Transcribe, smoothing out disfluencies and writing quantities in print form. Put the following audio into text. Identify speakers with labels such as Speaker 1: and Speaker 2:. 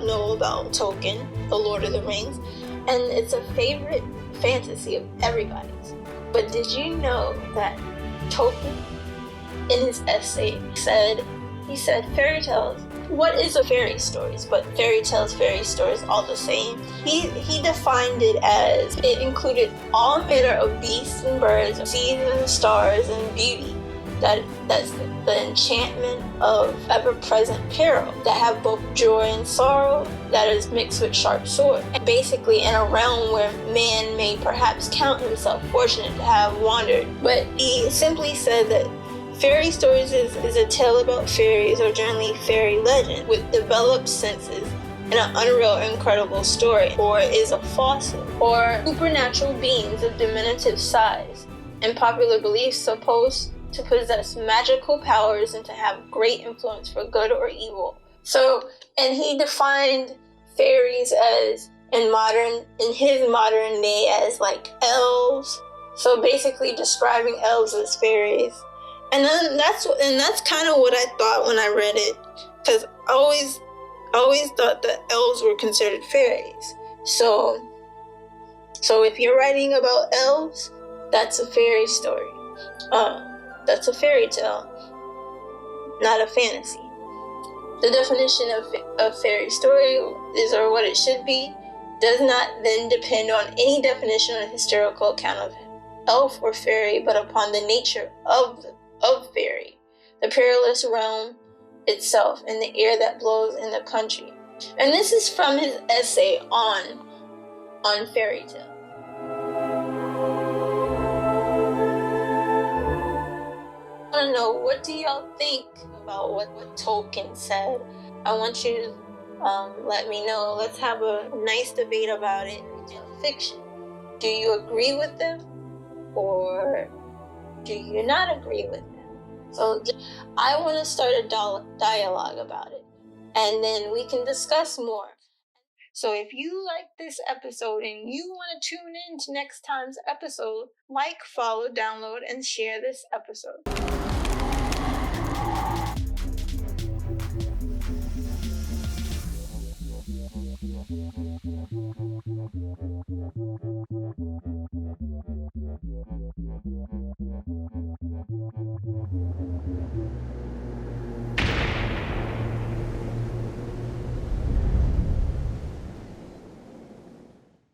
Speaker 1: know about Tolkien, The Lord of the Rings, and it's a favorite fantasy of everybody's. But did you know that Tolkien, in his essay, he said fairy tales, what is a fairy stories? But fairy tales, fairy stories, all the same. He defined it as it included all manner of beasts and birds, seas and stars and beauty. That's the enchantment of ever-present peril that have both joy and sorrow that is mixed with sharp sword. And basically in a realm where man may perhaps count himself fortunate to have wandered. But he simply said that fairy stories is a tale about fairies, or generally fairy legend, with developed senses and an unreal, incredible story, or is a fossil, or supernatural beings of diminutive size, and popular beliefs supposed to possess magical powers and to have great influence for good or evil. So, and he defined fairies as, in his modern day, as like elves. So basically describing elves as fairies. And then that's kind of what I thought when I read it, because I always thought that elves were considered fairies. So if you're writing about elves, that's a fairy story. That's a fairy tale, not a fantasy. The definition of fairy story is, or what it should be, does not then depend on any definition or historical account of elf or fairy, but upon the nature of fairy, the perilous realm itself, and the air that blows in the country. And this is from his essay on fairy tale. I want to know, what do y'all think about what Tolkien said? I want you to let me know. Let's have a nice debate about it in fiction. Do you agree with them, or do you not agree with them? So I want to start a dialogue about it, and then we can discuss more. So if you like this episode and you want to tune in to next time's episode, like, follow, download, and share this episode.